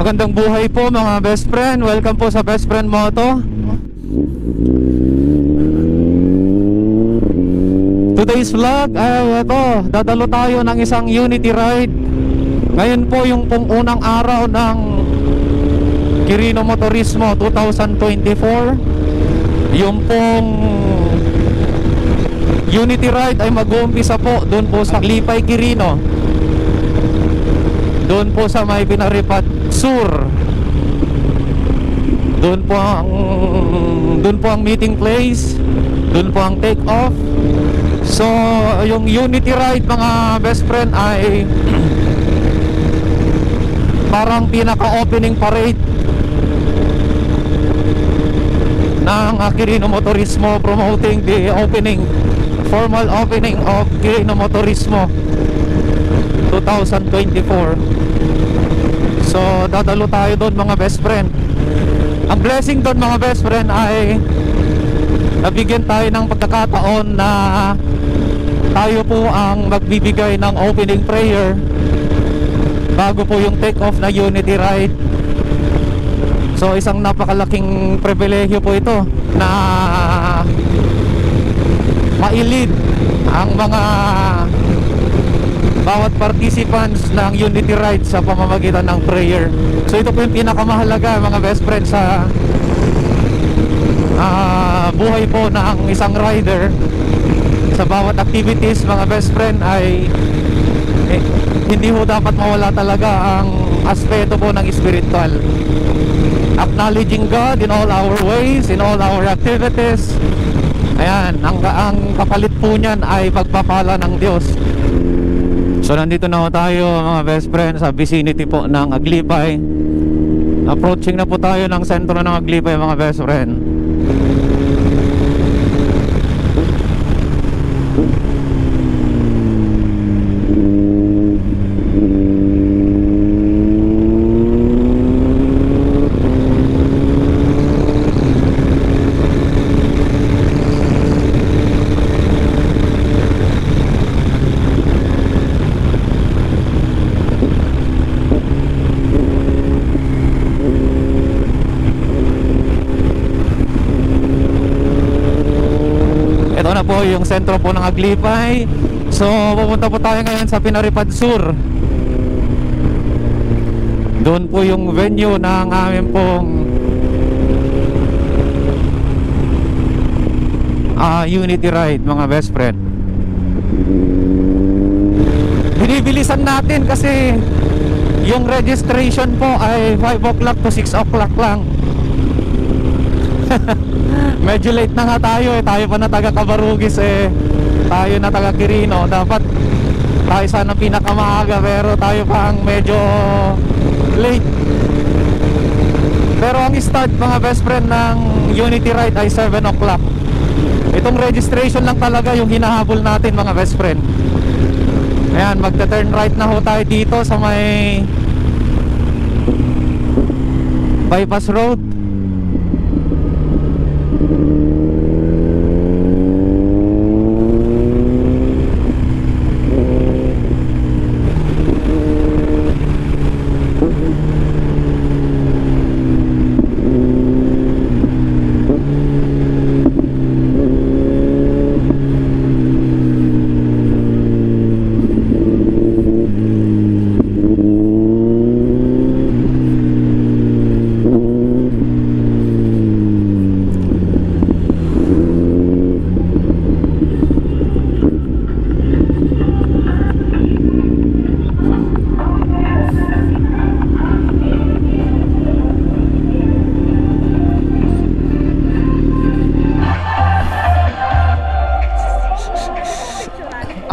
Magandang buhay po mga best friend. Welcome po sa Best Friend Moto. Today's vlog ay ito, dadalo tayo ng isang unity ride. Ngayon po yung pong unang araw ng Quirino Motorismo 2024. Yung pong unity ride ay mag-uumpisa po doon po sa Lipay, Quirino. Doon po sa may Pinaripat Sur. Doon po ang meeting place. Doon po ang take off. So yung unity ride mga best friend ay parang pinaka-opening parade ng Quirino Motorismo, promoting the formal opening of Quirino Motorismo 2024. So dadalo tayo doon mga best friend. Ang blessing doon mga best friend ay nabigyan tayo ng pagkakataon na tayo po ang magbibigay ng opening prayer bago po yung take off na unity ride. So isang napakalaking pribilehyo po ito na mailid ang mga bawat participants ng unity ride sa pamamagitan ng prayer. So ito po yung pinakamahalaga mga best friends sa buhay po ng isang rider. Sa bawat activities mga best friend ay hindi ho dapat mawala talaga ang aspeto po ng spiritual. Acknowledging God in all our ways, in all our activities. Ayan, ang kapalit po niyan ay pagpapala ng Diyos. So nandito na tayo mga best friend sa vicinity po ng Aglipay. Approaching na po tayo ng sentro ng Aglipay mga best friend. Po yung sentro po ng Aglipay. So pupunta po tayo ngayon sa Pinaripad Sur. Doon po yung venue ng aming pong unity ride mga best friend. Binibilisan natin kasi yung registration po ay 5 o'clock to 6 o'clock lang. Medyo late na nga tayo tayo pa na taga Cabarugis tayo na taga Quirino. Dapat tayo sana pinakamaaga pero tayo pa ang medyo late. Pero ang start mga best friend ng unity ride ay 7 o'clock. Itong registration lang talaga yung hinahabol natin mga best friend. Ayan, magta-turn right na ho tayo dito sa may bypass road.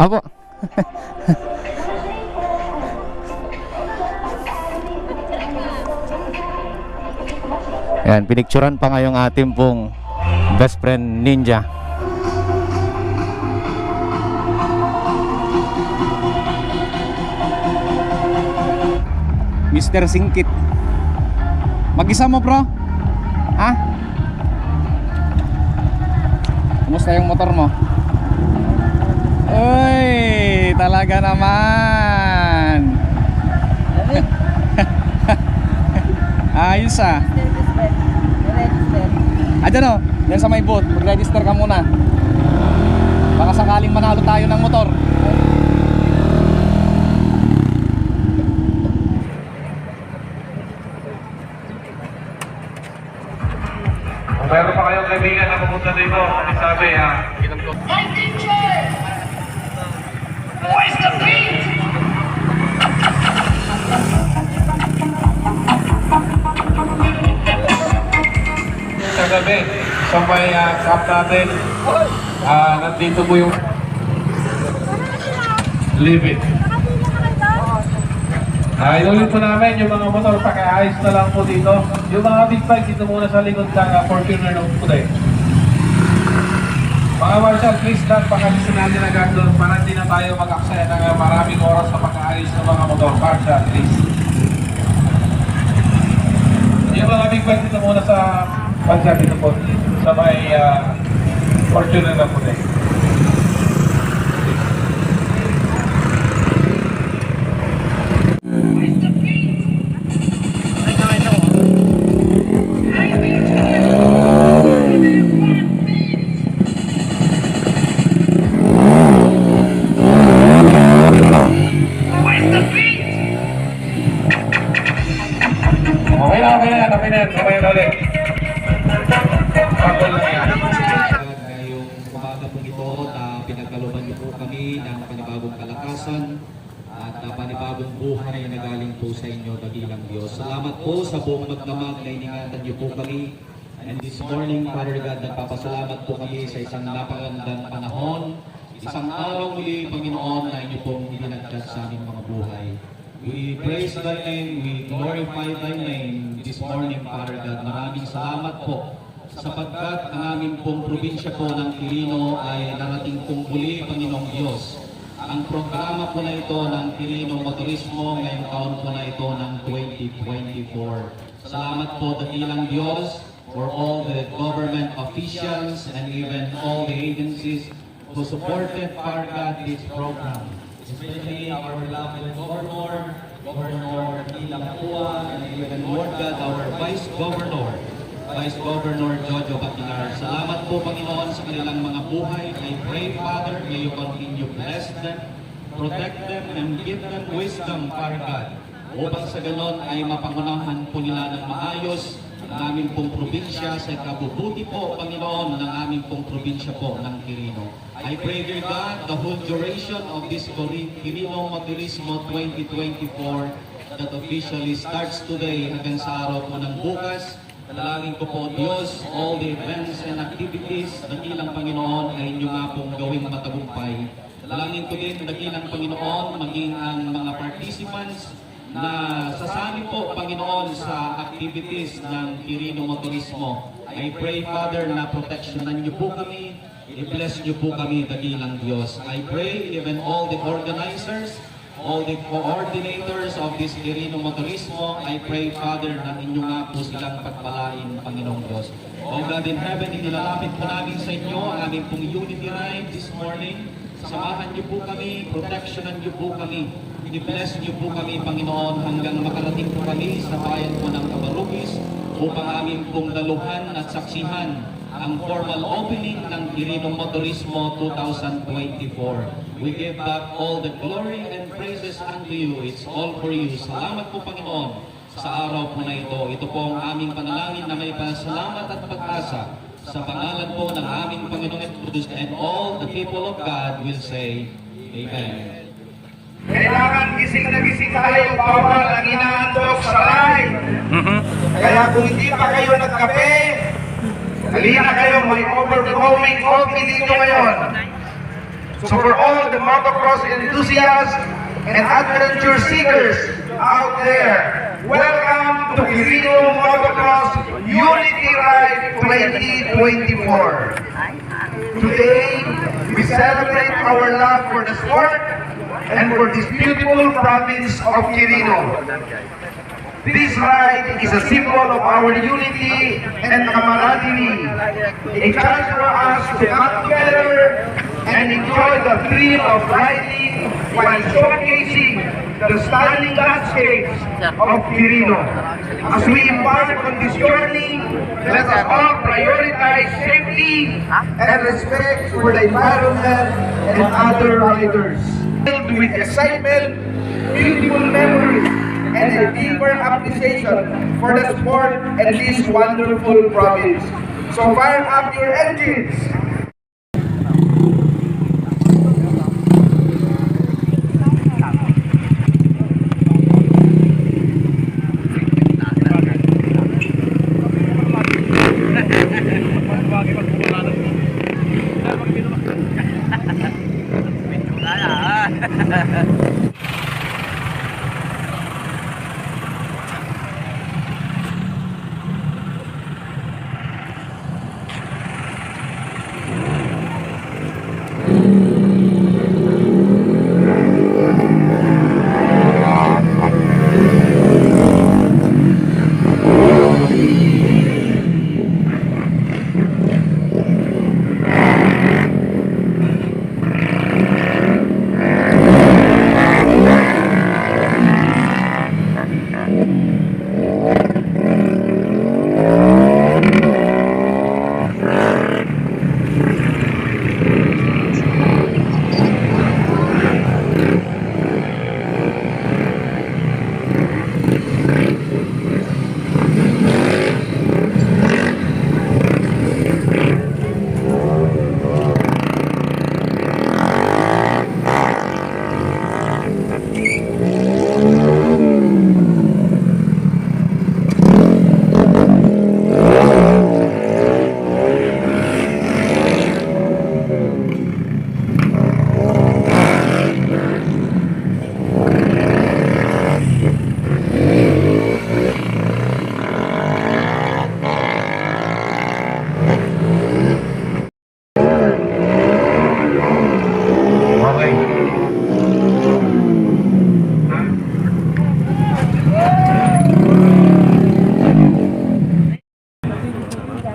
Apo. Ayan, pinicturan pa nga yung ating pong best friend ninja. Mr. Singkit. Mag-isa mo bro? Ha? Kumusta yung motor mo? Uy, talaga naman. Ayos ah. Diyan o, yan sa may booth. Mag-register ka muna. Baka sakaling manalo tayo ng motor. Kung meron pa kayong kaibigan na pumunta dito, sabi ha. My teacher! Where's the beat? Sa gabi, sa may camp natin, nandito po yung Live It. Inulit po namin yung mga motor, pakiayos na lang po dito. Yung mga big bike dito muna sa likod ng Fortuner ng Puday. Mga marshal, please lang pakalisin natin agad doon para hindi na tayo mag-aksaya ng maraming oras sa pag-aayos ng mga motor. Marshal, please. Yung mga big bike dito muna sa marshal dito po, sa may Fortuner ng Puday. Okay na ulit. Pakul lang yan. Ngayong umaga po ito na pinagkalooban niyo po kami ng panibagong kalakasan at panibagong buhay na galing po sa inyo, dakilang Diyos. Salamat po sa buong magdamag na iningatan niyo po kami. And this morning, Father God, nagpapasalamat po kami sa isang napakagandang panahon, isang araw muli, Panginoon, na inyo pong ibinagkat sa aming mga buhay. We praise Thy name, we glorify Thy name this morning, Father God. Maraming salamat po sapagkat ang aming pong probinsya po ng Quirino ay narating pong muli, Panginoong Diyos. Ang programa po na ito ng Quirino Motorismo ngayong taon po na ito ng 2024. Salamat po, dakilang Diyos, for all the government officials and even all the agencies who supported, Father God, this program. Especially our beloved Governor, Governor Ilapua, and even Lord God, our Vice Governor Jojo Batilar. Salamat po, Panginoon, sa kanilang mga buhay. I pray, Father, may you continue bless them, protect them, and give them wisdom, Father God, upang sa ganon ay mapangunahan po nila ng maayos ang aming pong probinsya sa kabubuti po, Panginoon, ng aming pong probinsya po ng Quirino. I pray, dear God, the whole duration of this Quirino Motorismo 2024 that officially starts today hanggang sa araw po ng bukas. Dalangin ko po, Diyos, all the events and activities, dakilang Panginoon, ay inyo nga pong gawing matagumpay. Dalangin ko din, dakilang Panginoon, maging ang mga participants na sasali po, Panginoon, sa activities ng Quirino Motorismo. I pray, Father, na proteksyonan niyo po kami, i-bless niyo po kami, dakilang Diyos. I pray even all the organizers, all the coordinators of this Quirino Motorismo, I pray, Father, na inyo nga po silang pagpalain, Panginoong Diyos. O God in heaven, inilalapit po namin sa inyo ang aming pong unity ride this morning. Samahan niyo po kami, protectionan niyo po kami. I-bless niyo po kami, Panginoon, hanggang makarating po kami sa bayan po ng Camarugis upang aming pong daluhan at saksihan ang formal opening ng Quirino Motorismo 2024. We give back all the glory and praises unto you. It's all for you. Salamat po, Panginoon, sa araw po na ito. Ito po ang aming panalangin na may pasalamat at pag-asa sa pangalan po ng aming Panginoon Jesus, and all the people of God will say, Amen. Kailangan gising na gising tayo, bawal ang inaantok sa live. Kaya kung hindi pa kayo nagkape, halina kayo, may overflowing coffee dito ngayon. So for all the motocross enthusiasts and adventure seekers out there, welcome to Quirino Motocross Unity Ride 2024. Today, we celebrate our love for the sport and for this beautiful province of Quirino. This ride is a symbol of our unity and camaraderie, a chance for us to come together and enjoy the thrill of riding while showcasing the stunning landscapes of Quirino. As we embark on this journey, let us all prioritize safety and respect for the environment and other riders. Filled with excitement, beautiful memories, and a deeper appreciation for the sport and this wonderful province. So fire up your engines!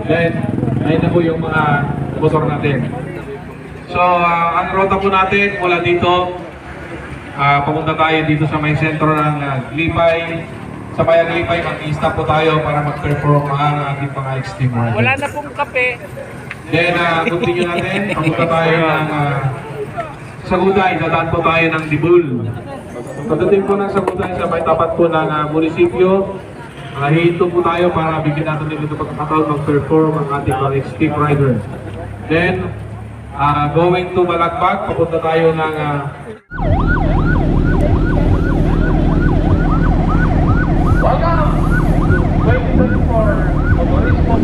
Then, ayun na po yung mga motor natin. So, ang rota po natin mula dito, papunta tayo dito sa may sentro ng Lipay. Sa Bayang Lipay, mag-i-stop po tayo para mag-perform ang ating mga extreme rider. Wala na pong kape. Then, continue natin. Papunta tayo ng Sagutay. Dadaan po tayo ng Dibul. Pagdating po ng Sagutay, sa may tapat po ng munisipyo, hinto po tayo para bigyan natin dito pagkakataon mag-perform ang ating mga extreme rider. Then, going to Balagbag, papunta tayo ng Welcome! 2024 Motorismo.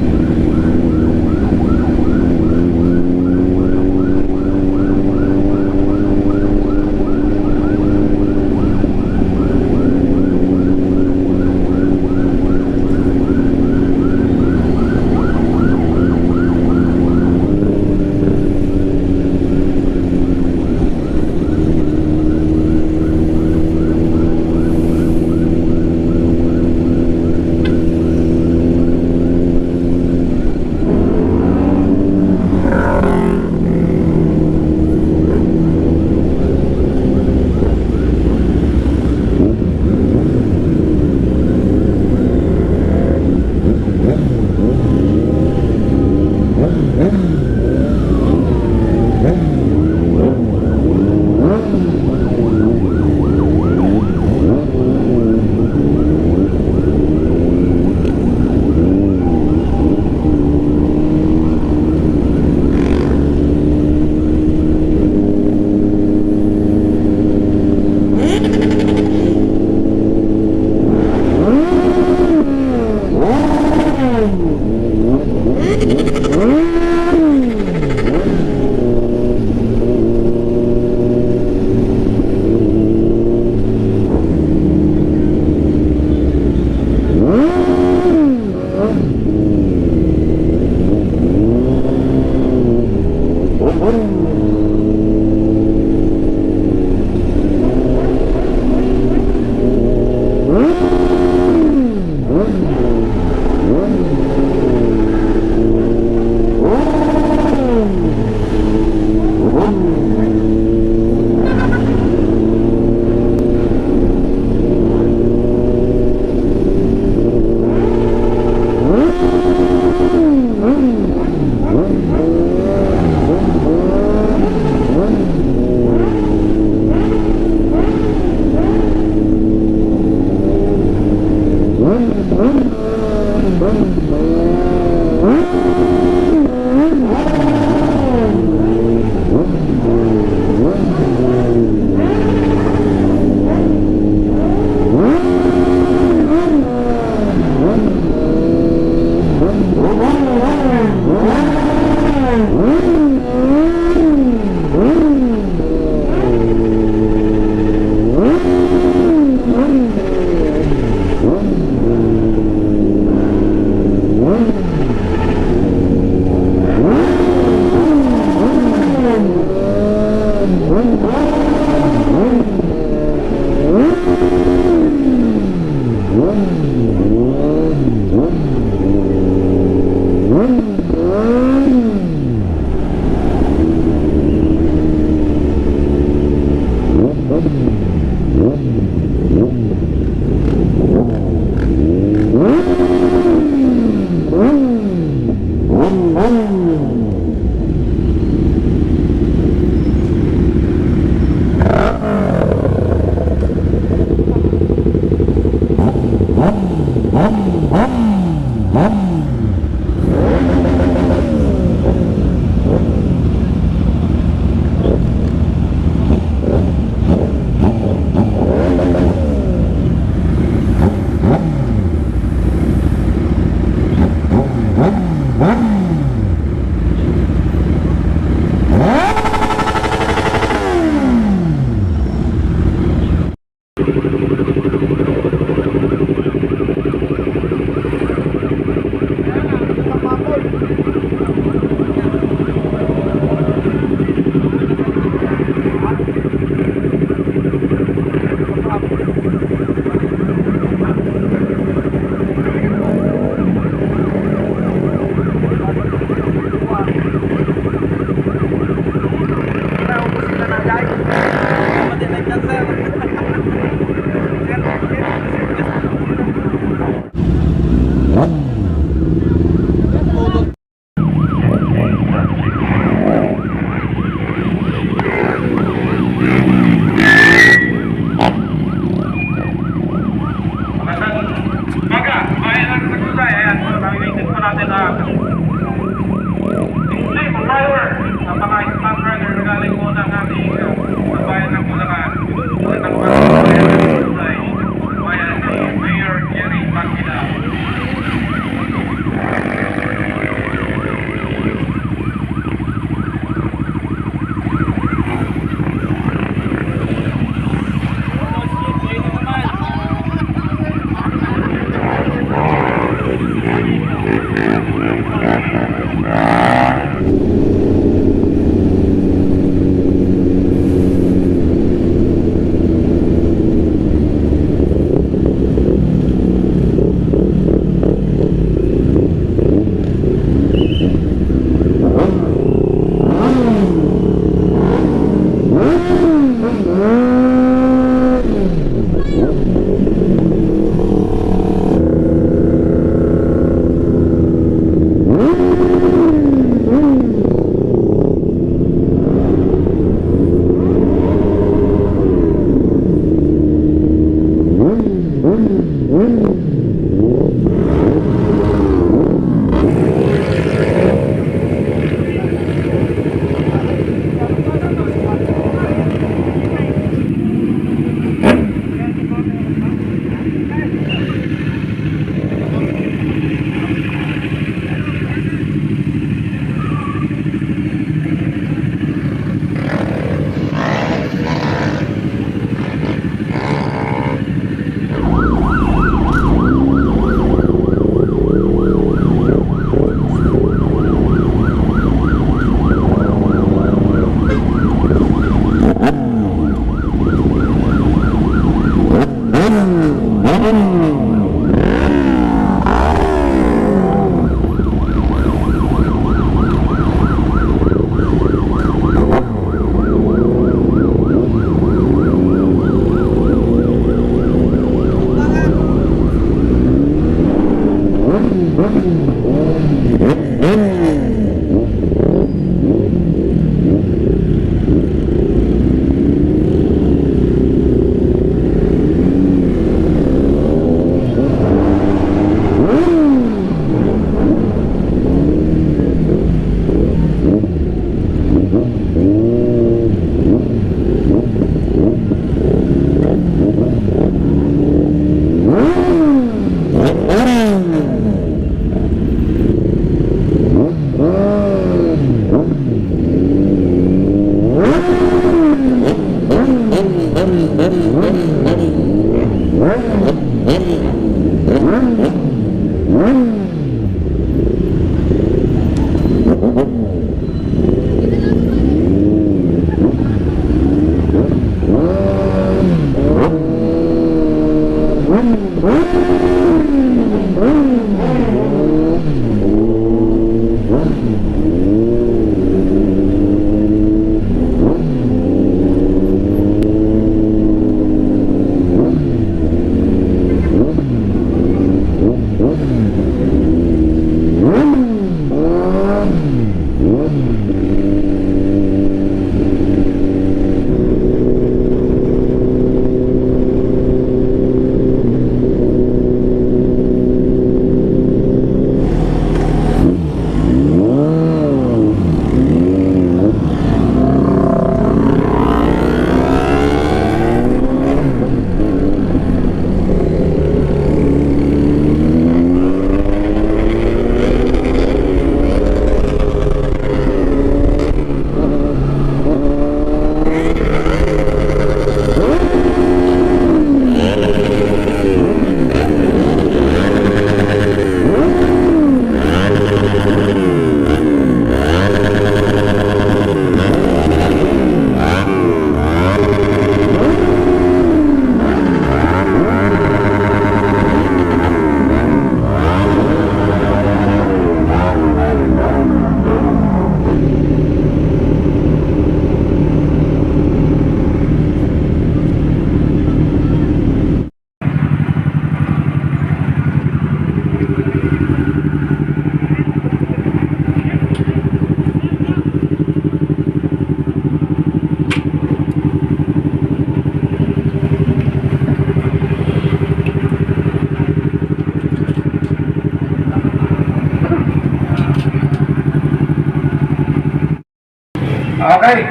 Okay.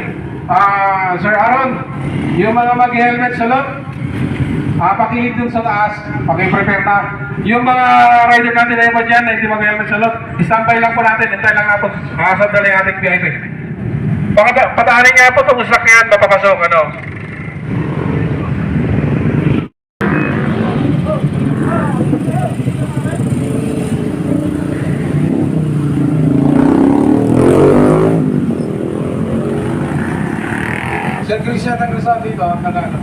Sir Aaron, yung mga mag-helmet sa loob, pakilid dun sa taas, paki-prepare na. Yung mga rider natin na iba dyan na hindi mag-helmet sa loob, standby lang po natin, hintay lang natin. Makasandali ang ating VIP. Pataanin nga po itong sakyan, mapapasok, ano. Sir Christian ang nasa dito, ang kanano.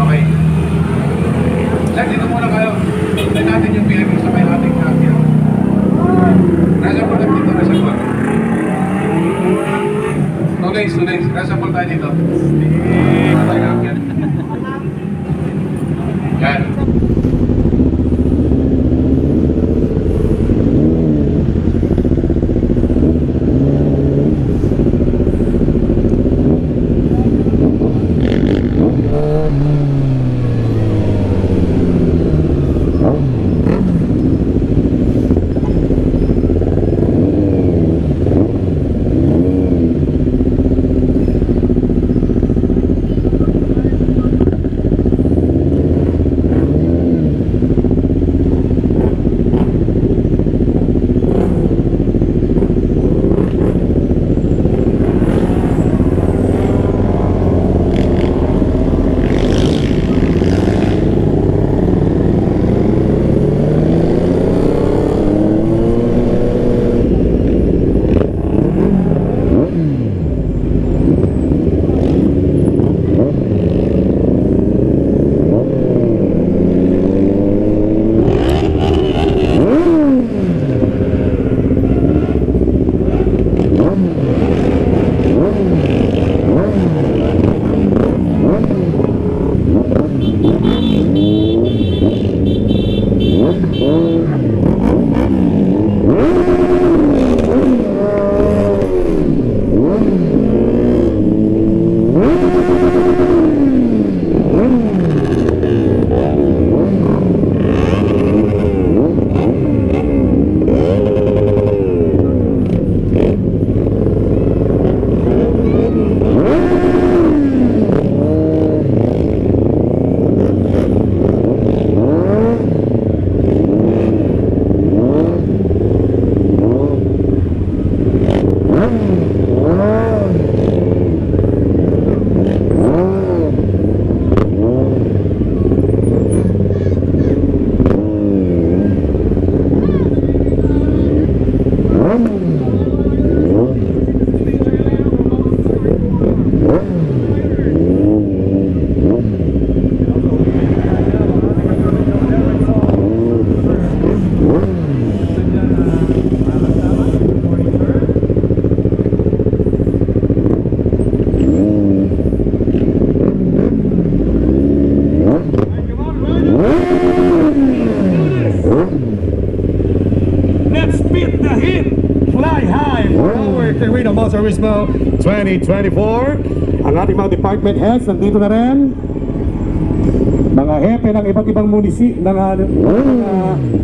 Okay. Sir, dito muna kayo. Hintay natin yung VIP sa may ating nakakya. Nasa po lang dito, nasa po. Two days. Nasa po tayo dito. Yan. Let's beat the heat! Fly high for our Quirino Motorismo 2024. Ang ating mga department heads nandito na rin. Mga hepe ng iba't ibang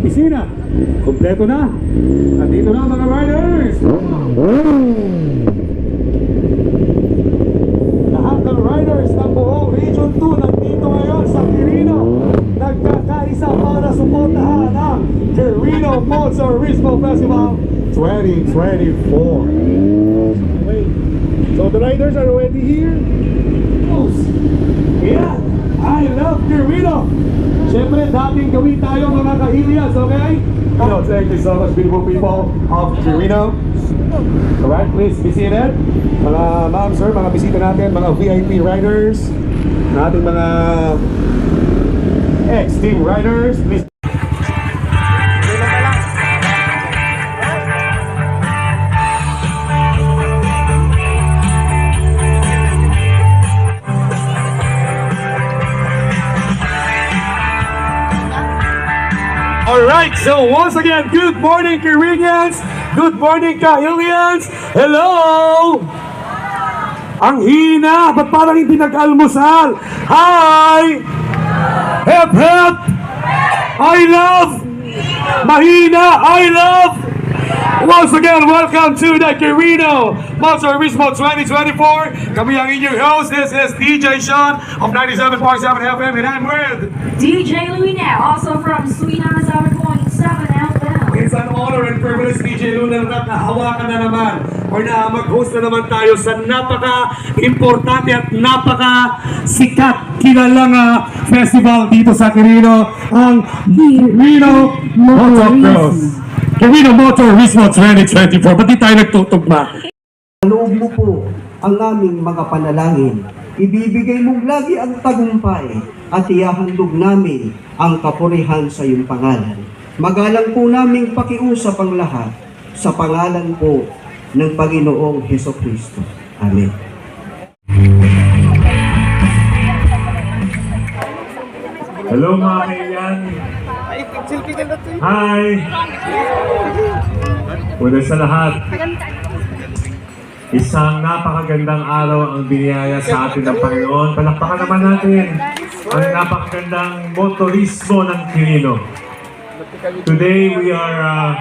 pisina. Kompleto na. Nandito na mga riders. Lahat ng riders ng buong Region 2 nandito ngayon sa Quirino. Nagkakaisa para suportahan ang Quirino Motorismo Festival 2024. So the riders are already here. Yeah, I love Quirino. Siyempre, dating gawin tayo mga ka-Ilias, okay? Thank you so much, beautiful people of Quirino. Alright, please be seated. Mga ma'am, sir, mga bisita natin, mga VIP riders, nating mga ex-team riders, please. Alright, so once again, good morning Quirinians, good morning Kahilians, hello! Ang hina, ba't parang hindi nag-almusal? Hi! Hep hep! I love Mahina, I love. Once again, welcome to the Quirino Motor Rismo 2024. Kami ang inyong host. This is DJ Sean of 97.7 FM and I'm with. DJ Luina, also from Sweet 97.7 FM. It's an honor and privilege, DJ Luna, na hawakan na naman or na mag-host na naman tayo sa napaka-importante at napaka-sikat kilalang festival dito sa Quirino, ang Quirino Motocross. Quirino Motor Rismo 2024. Ba't di tayo nagtutugma? Loob mo po ang aming mga panalangin. Ibibigay mong lagi ang tagumpay at ihahandog namin ang kapurihan sa iyong pangalan. Magalang po naming pakiusap ang lahat sa pangalan po ng Panginoong Hesukristo. Amen. Hello mga kaibigan. Hi! Una sa lahat, isang napakagandang araw ang biniyaya sa atin ng Panginoon. Palakpakan naman natin ang napakagandang motorismo ng Quirino. Today we are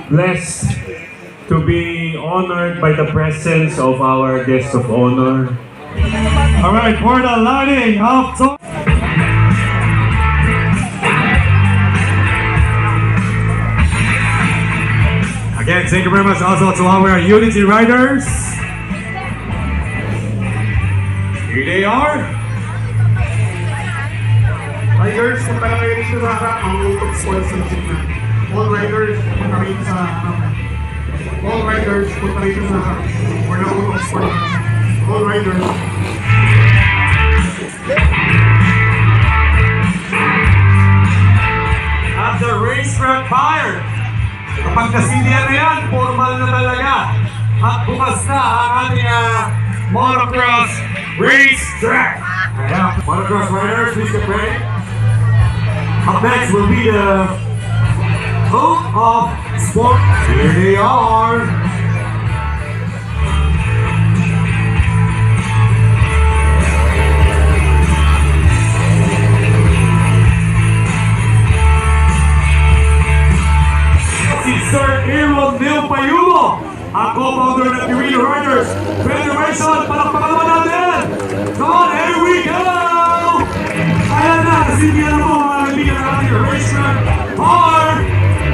blessed to be honored by the presence of our guest of honor. Alright, for the lighting of again, thank you very much also to our Unity Riders. Here they are. Riders, punta lang kayo dito sa harap, ang utok spoil sa gitna. All riders, punta rito sa harap. All riders, punta rito sa harap. Or na utok spoil. All riders. At the racetrack fire. Kapag kasilya na yan, formal na talaga. At bukas na ang ating motocross racetrack. Ayan, motocross riders, please get ready. Up next will be the hope of sport. Here they are. Si Sir Aaron Neil Payulo, ang co-founder ng Quirino Riders Federation. Palakpakan naman natin! Come on, here we go! Ayan na, kasilya na po mga kaibigan ng ating racetrack hard!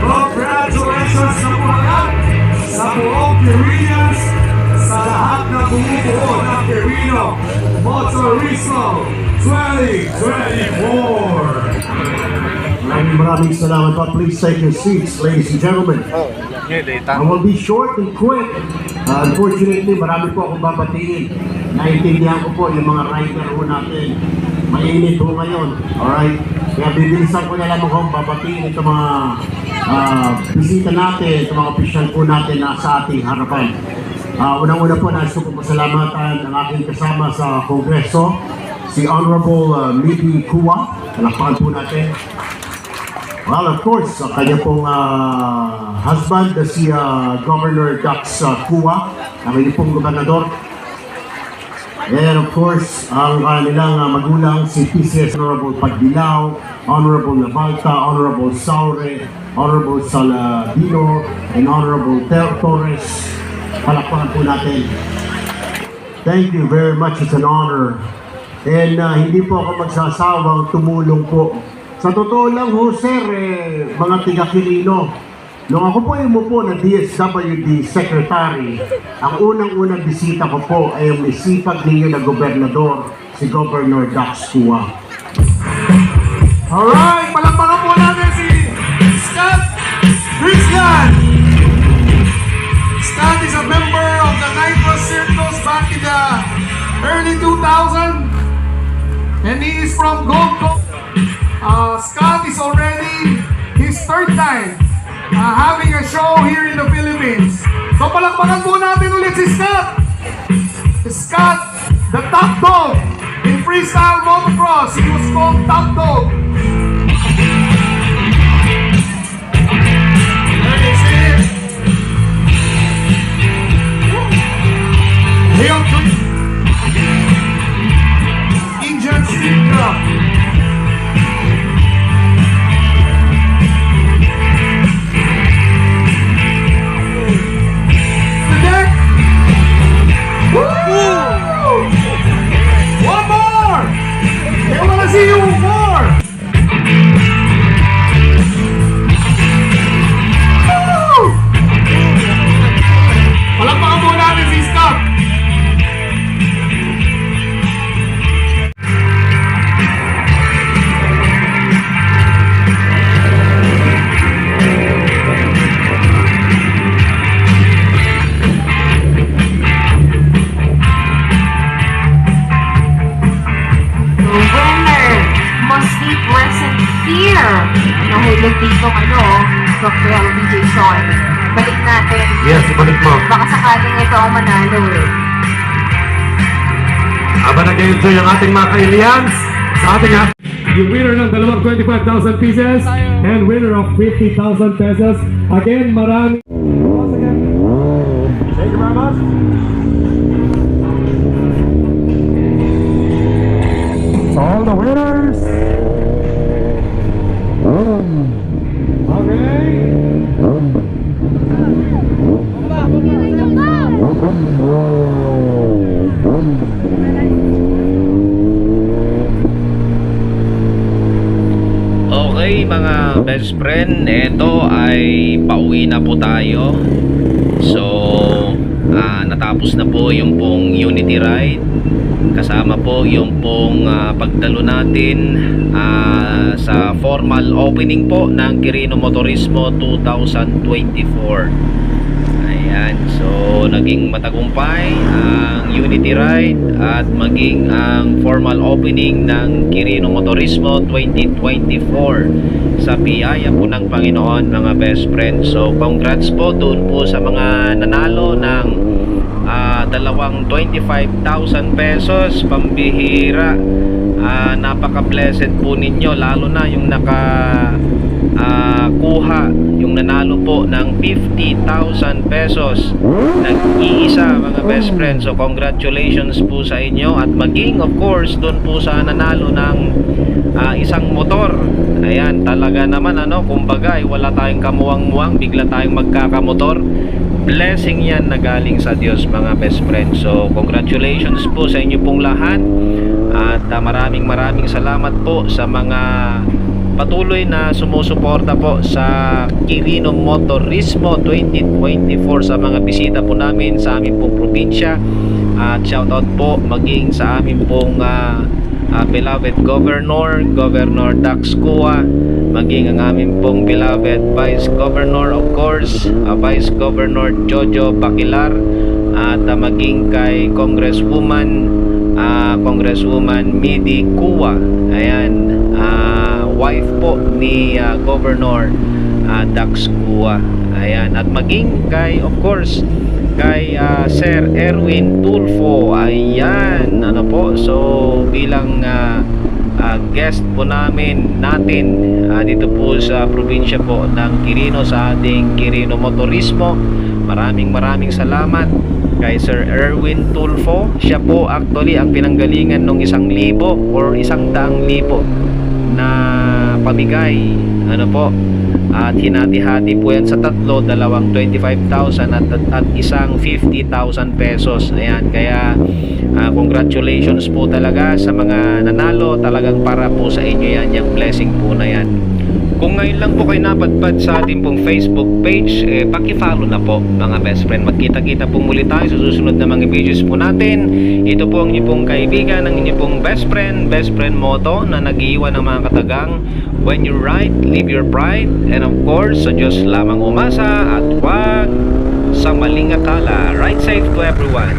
Congratulations sa po lahat, sa buong Quirinos, sa lahat na bumubuo ng Quirino Motorismo 2024! Maraming salamat po. Please take your seats, ladies and gentlemen. I will be short and quick. Unfortunately, marami po akong babatiin. Naintindihan ko po yung mga rider po natin. Mainit po ngayon. Alright? Kaya bibilisan ko na lang akong babatiin itong mga bisita natin, itong mga opisyal po natin na sa ating harapan. Unang-una po, nais ko po pasalamatan ang aking kasama sa Kongreso, si Honorable Mipi Kua. Palakpakan po natin. Well, of course, kanya pong husband, si Governor Dax Kua, ang inyong pong gobernador. And of course, ang nilang magulang, si PCS Honorable Pagbilao, Honorable Navalta, Honorable Saure, Honorable Saladino, and Honorable Torres. Palakpakan po natin. Thank you very much. It's an honor. And hindi po ako magsasawang tumulong po. Sa totoo lang ho, sir, mga tiga-Quirino, nung ako po yung umupo na DSWD Secretary, ang unang-unang bisita ko po ay ang isipag ninyo na gobernador, si Governor Dax Kua. Alright, palakpakan po natin si Scott Richland. Scott is a member of the Nitro Circus back in the early 2000s, and he is from Gold Coast. Scott is already his third time having a show here in the Philippines. So palakpakan po natin ulit si Scott. Scott, the top dog in freestyle motocross. He was called Top Dog. There you see him. Indian Street Club. ditong software DJ Sean. Balik natin. Yes, ibalik mo. Baka sakaling ito ang manalo eh. Habang nag-enjoy ang ating mga ka-aliens sa ating yung winner ng dalawang 25,000 pieces and winner of 50,000 pesos. Again, marami. Once again, thank you very much. So all the winners. Okay mga best friend, ito ay pauwi na po tayo. So natapos na po yung pong Unity Ride, kasama po yung pong pagdalo natin sa formal opening po ng Quirino Motorismo 2024. Ayan, so naging matagumpay ang Unity Ride at maging ang formal opening ng Quirino Motorismo 2024 sa biyaya po ng Panginoon mga best friends. So congrats po doon po sa mga nanalo ng dalawang 25,000 pesos, pambihira. Napaka-blessed po ninyo, lalo na yung kuha, yung nanalo po ng 50,000 pesos, nag-iisa mga best friends. So congratulations po sa inyo, at maging of course doon po sa nanalo ng isang motor. Ayan, talaga naman kumbaga wala tayong kamuwang-muwang, bigla tayong magkakamotor. Blessing yan na galing sa Diyos mga best friends. So congratulations po sa inyo pong lahat, at maraming salamat po sa mga patuloy na sumusuporta po sa Quirino Motorismo 2024, sa mga bisita po namin sa aming pong probinsya. At shoutout po maging sa aming pong beloved Governor Dax Cua, maging ang aming pong beloved Vice Governor, of course, Vice Governor Jojo Baquilar, at maging kay Congresswoman Midi Cua. Ayan, wife po ni Governor Dax Cua. Ayan, at maging kay of course kay Sir Erwin Tulfo. Ayan, so bilang guest po natin dito po sa probinsya po ng Quirino, sa ating Quirino Motorismo. Maraming salamat kay Sir Erwin Tulfo. Siya po actually ang pinanggalingan ng 1,000 or 100,000 na pamigay at hinati-hati po yan sa tatlo, dalawang 25,000 at isang 50,000 pesos. Ayan, kaya congratulations po talaga sa mga nanalo. Talagang para po sa inyo yan, yung blessing po na yan. Kung ngayon lang po kayo napadpad sa ating pong Facebook page, paki-follow na po mga best friend. Magkita-kita po muli tayo sa susunod na mga videos po natin. Ito po ang inyong pong kaibigan, ang inyong pong best friend Moto, na nag-iwan ng mga katagang, when you ride, leave your pride, and of course, sa Diyos lamang umasa at huwag sa maling akala. Ride safe to everyone.